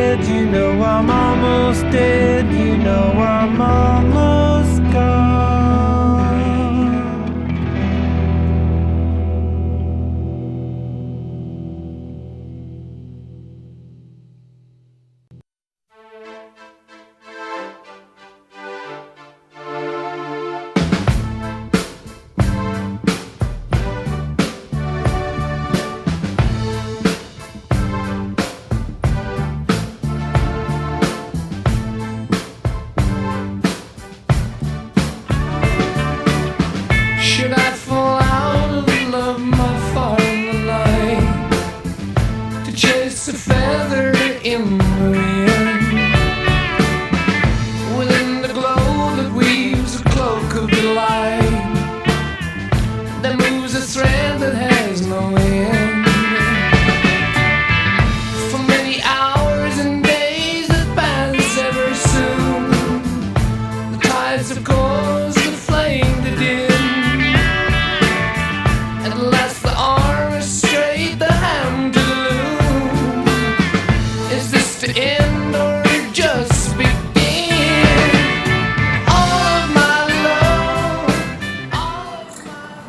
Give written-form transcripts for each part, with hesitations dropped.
dead, you know I'm almost dead, you know I'm almost gone. Should I fall out of love my far in the night to chase a feather in the wind? Within the glow that weaves a cloak of delight, that moves a thread that has no end. For many hours and days that pass ever soon, the tides of course the flame to dim. End or just begin? All of my love,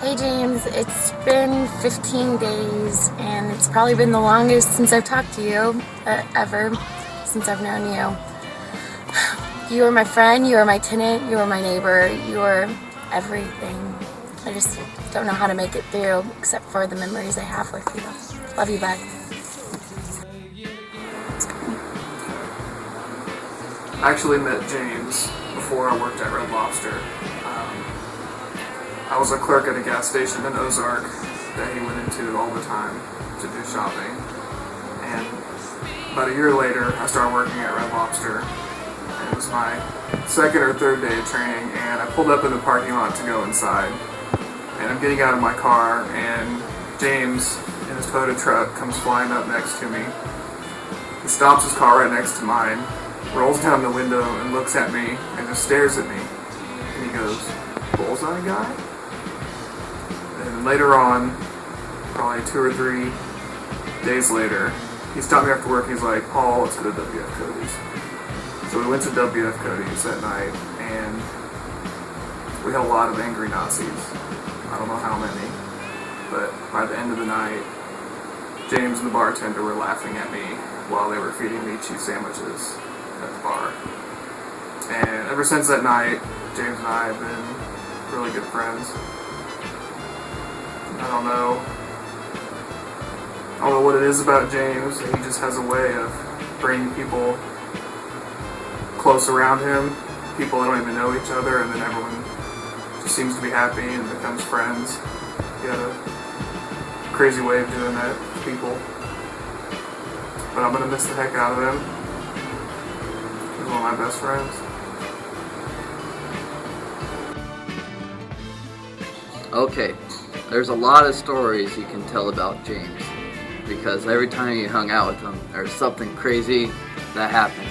Hey James, it's been 15 days and it's probably been the longest since I've talked to you, ever, since I've known you. You are my friend, you are my tenant, you are my neighbor, you are everything. I just don't know how to make it through except for the memories I have with you. Love you, bud. I actually met James before I worked at Red Lobster. I was a clerk at a gas station in Ozark that he went into all the time to do shopping. And about a year later, I started working at Red Lobster. And it was my second or third day of training, and I pulled up in the parking lot to go inside. And I'm getting out of my car, and James in his Toyota truck comes flying up next to me. He stops his car right next to mine, rolls down the window and looks at me and just stares at me. And he goes, "Bullseye guy?" And later on, probably 2 or 3 days later, he stopped me after work. He's like, "Paul, let's go to WF Cody's." So we went to WF Cody's that night, and we had a lot of angry Nazis. I don't know how many, but by the end of the night, James and the bartender were laughing at me while they were feeding me cheese sandwiches at the bar. And ever since that night, James and I have been really good friends. I don't know what it is about James. He just has a way of bringing people close around him, people that don't even know each other, and then everyone just seems to be happy and becomes friends. He had a crazy way of doing that to people. But I'm gonna miss the heck out of him. He's one of my best friends. Okay, there's a lot of stories you can tell about James, because every time you hung out with him, there's something crazy that happened.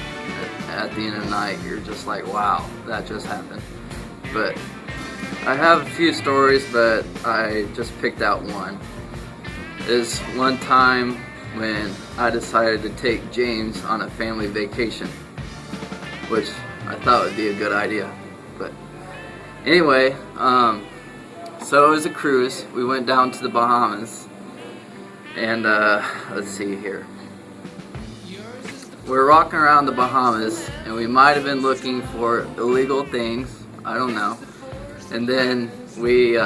At the end of the night, you're just like, wow, that just happened. But I have a few stories, but I just picked out one. Is one time when I decided to take James on a family vacation, which I thought would be a good idea. But anyway, so it was a cruise. We went down to the Bahamas, and let's see here. We were walking around the Bahamas, and we might have been looking for illegal things. I don't know. And then we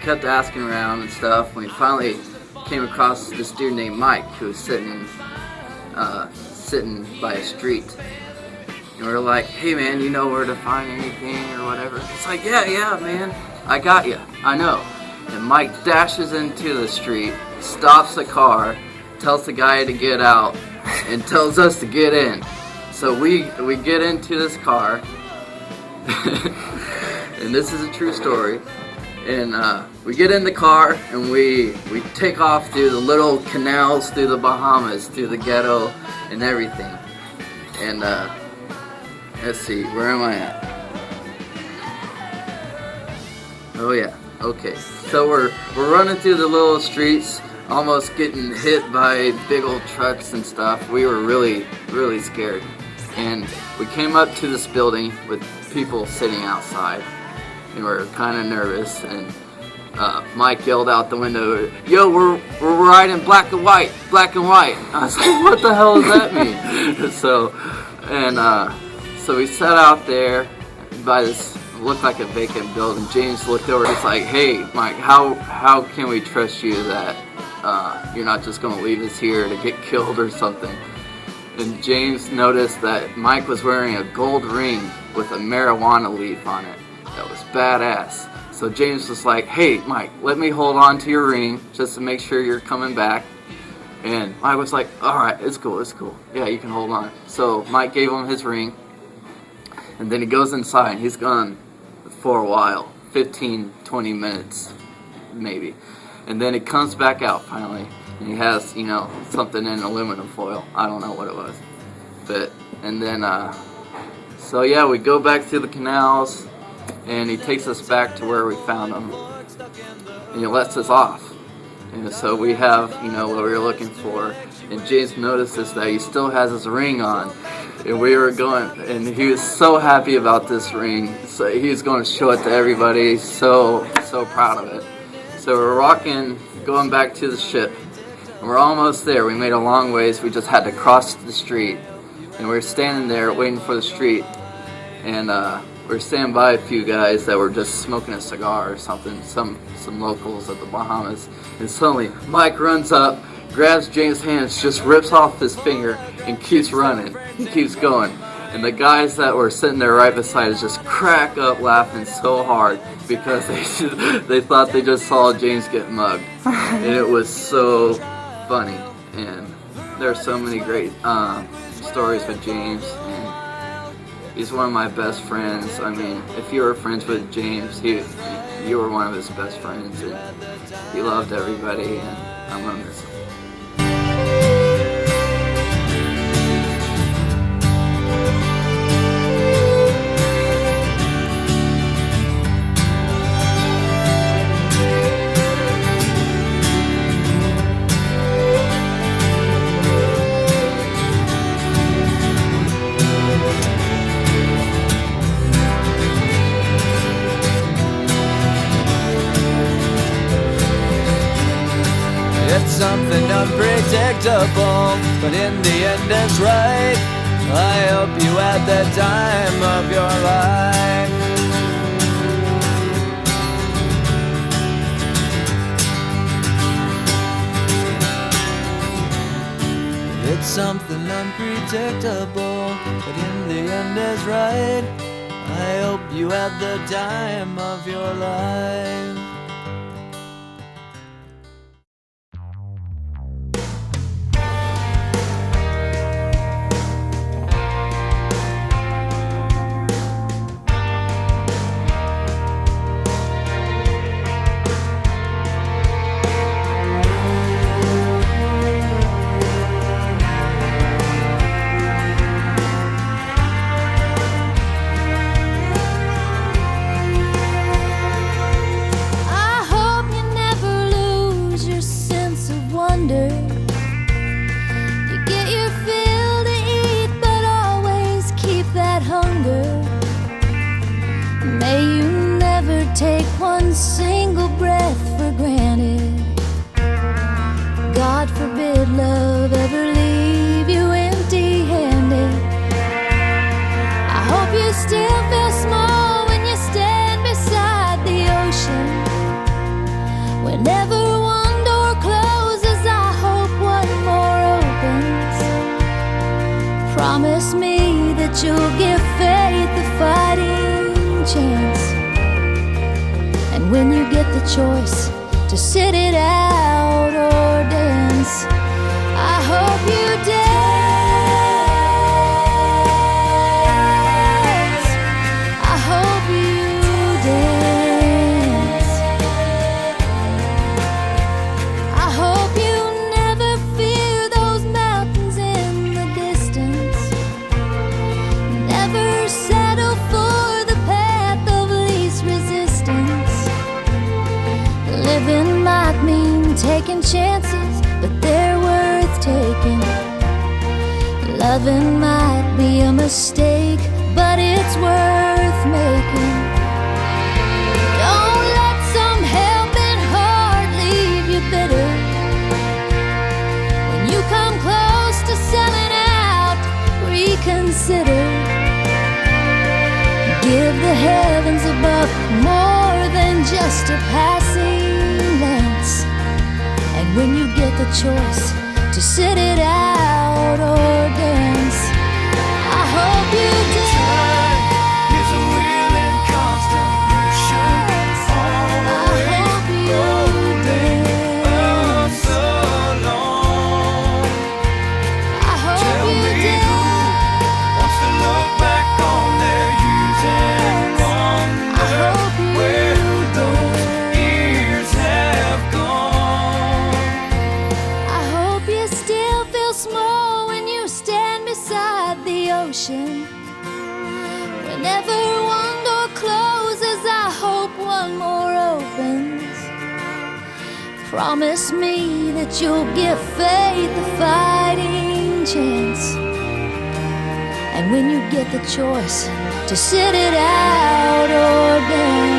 kept asking around and stuff. We finally came across this dude named Mike who was sitting by a street. And we were like, "Hey man, you know where to find anything or whatever?" It's like, yeah man, I got you, I know. And Mike dashes into the street, stops the car, tells the guy to get out, and tells us to get in. So we get into this car, and this is a true story. And we get in the car and we take off through the little canals through the Bahamas, through the ghetto and everything. And let's see, where am I at? Oh yeah, okay. So we're running through the little streets, almost getting hit by big old trucks and stuff. We were really, really scared. And we came up to this building with people sitting outside, and we were kind of nervous. And Mike yelled out the window, "Yo, we're riding black and white, black and white." I was like, "What the hell does that mean?" So we sat out there by this looked like a vacant building. James looked over. He's like, "Hey, Mike, how can we trust you that you're not just going to leave us here to get killed or something?" And James noticed that Mike was wearing a gold ring with a marijuana leaf on it. That was badass. So James was like, "Hey, Mike, let me hold on to your ring just to make sure you're coming back." And Mike was like, "All right, it's cool, it's cool. Yeah, you can hold on." So Mike gave him his ring, and then he goes inside. He's gone for a while, 15, 20 minutes maybe. And then he comes back out finally, and he has, something in aluminum foil. I don't know what it was. And then, so yeah, we go back through the canals, and he takes us back to where we found him, and he lets us off. And so we have, what we were looking for. And James notices that he still has his ring on. And we were going, and he was so happy about this ring. So he was going to show it to everybody. So proud of it. So we're walking, going back to the ship. And we're almost there. We made a long ways. We just had to cross the street. And we were standing there waiting for the street. And we were standing by a few guys that were just smoking a cigar or something. Some locals of the Bahamas. And suddenly Mike runs up, grabs James' hands, just rips off his finger, and keeps running. He keeps going. And the guys that were sitting there right beside us just crack up laughing so hard because they thought they just saw James get mugged. And it was so funny. And there are so many great stories with James. And he's one of my best friends. I mean, if you were friends with James, you were one of his best friends. And he loved everybody, and I'm going to miss him. It's something unpredictable, but in the end it's right. I hope you had the time of your life. It's something unpredictable, but in the end it's right. I hope you had the time of your life. Take one single breath for granted. God forbid love ever leave you empty-handed. I hope you still feel small when you stand beside the ocean. Whenever one door closes, I hope one more opens. Promise me that you'll give faith a fighting chance. And when you get the choice to sit it out or dance, I hope you dance. I hope you dance. I hope you never fear those mountains in the distance. Never settle for the path of least resistance. Living might mean taking chances Loving might be a mistake, but it's worth making. Don't let some helping heart leave you bitter. When you come close to selling out, reconsider. Give the heavens above more than just a passing glance. And when you get the choice to sit it out or dance, I hope you dance. Time is a wheel in constant motion, always rolling us along. I hope Tell you me dance. who wants to look back on their years and wonder where those years have gone. I hope you still feel small when you stand beside the ocean. Whenever one door closes, I hope one more opens. Promise me that you'll give faith a fighting chance. And when you get the choice to sit it out or dance,